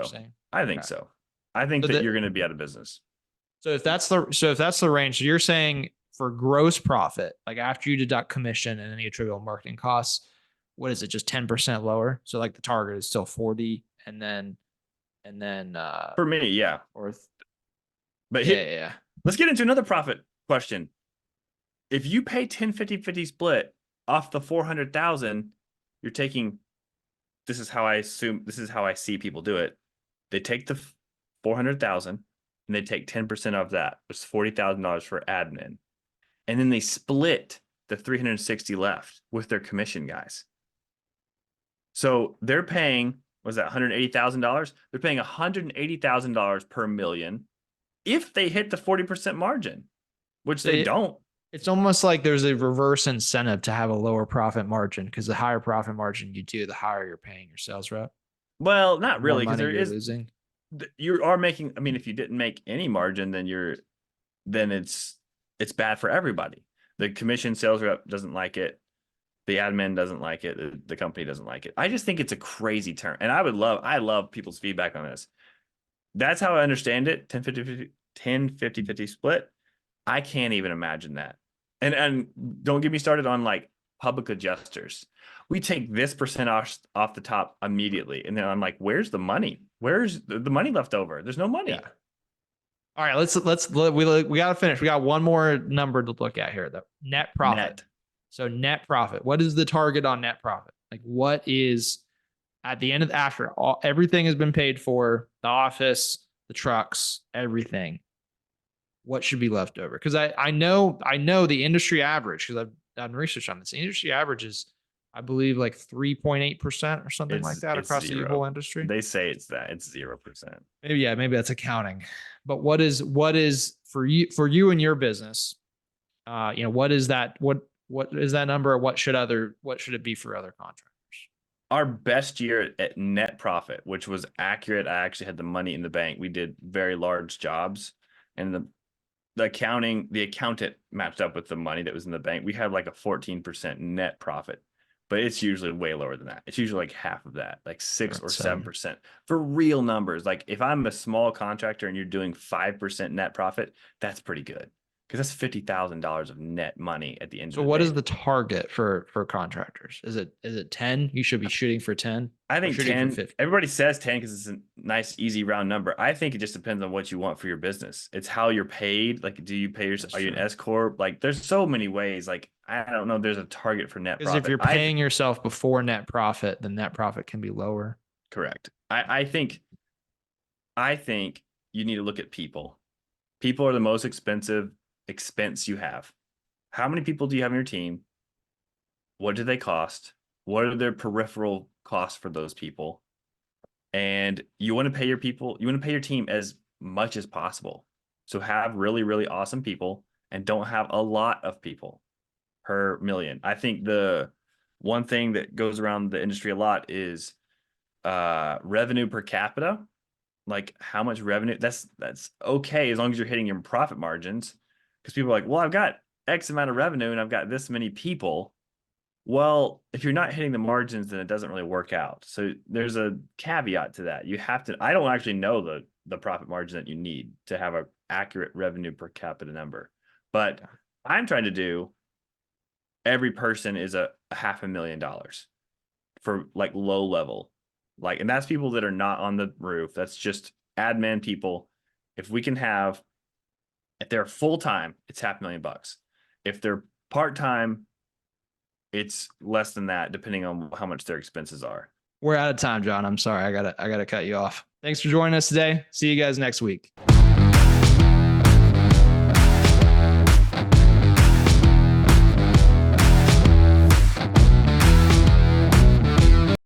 saying? I think Okay. so. I think So that you're going to be out of business. So if that's the range, so you're saying for gross profit, like after you deduct commission and any attributable marketing costs, what is it? Just 10% lower? So like the target is still 40 and then For me, yeah. or But yeah. let's get into another profit question. If you pay 10-50-50 split off the 400,000, you're taking, this is how I see people do it. They take the 400,000 and they take 10% of that, which is $40,000 for admin. And then they split the 360 left with their commission guys. So they're paying, was that $180,000? They're paying $180,000 per million if they hit the 40% margin, which they don't. It's almost like there's a reverse incentive to have a lower profit margin because the higher profit margin you do, the higher you're paying your sales rep. Well, not really, because there is losing. You are making. I mean, if you didn't make any margin, then it's bad for everybody. The commission sales rep doesn't like it. The admin doesn't like it. The company doesn't like it. I just think it's a crazy term, and I love people's feedback on this. That's how I understand it. 10-50 split. I can't even imagine that. And don't get me started on like public adjusters. We take this percent off the top immediately. And then I'm like, where's the money? Where's the money left over? There's no money. Yeah. All right, we got to finish. We got one more number to look at here, though. Net profit. So net profit. What is the target on net profit? Like what is at the end of everything has been paid for, the office, the trucks, everything. What should be left over? Because I know the industry average, because I've done research on this. The industry average is, I believe, like 3.8% or something like that across the whole industry. They say it's 0%. Maybe that's accounting. But what is for you and your business? What is that? What is that number? What should it be for other contractors? Our best year at net profit, which was accurate. I actually had the money in the bank. We did very large jobs, and the accountant matched up with the money that was in the bank. We had like a 14% net profit, but it's usually way lower than that. It's usually like half of that, like 6 or 7% for real numbers. Like if I'm a small contractor and you're doing 5% net profit, that's pretty good. Because that's $50,000 of net money at the end of the day. So what is the target for contractors? Is it 10? You should be shooting for 10. I think 10. Everybody says 10 because it's a nice, easy, round number. I think it just depends on what you want for your business. It's how you're paid. Like, do you pay yourself? Are you an S corp? Like, there's so many ways. Like, I don't know. There's a target for net profit. Because if you're paying yourself before net profit, then net profit can be lower. Correct. I think you need to look at people. People are the most expensive expense you have. How many people do you have on your team? What do they cost? What are their peripheral costs for those people? And you want to pay your team as much as possible. So have really, really awesome people and don't have a lot of people per million. I think the one thing that goes around the industry a lot is revenue per capita. Like how much revenue, that's okay as long as you're hitting your profit margins. Because people are like, well, I've got X amount of revenue and I've got this many people. Well, if you're not hitting the margins, then it doesn't really work out. So there's a caveat to that. You have to, I don't actually know the profit margin that you need to have an accurate revenue per capita number. But I'm trying to do, every person is a $500,000 for like low level. Like, and that's people that are not on the roof. That's just admin people. If they're full-time, it's $500,000. If they're part-time, it's less than that, depending on how much their expenses are. We're out of time, John. I'm sorry. I gotta cut you off. Thanks for joining us today. See you guys next week.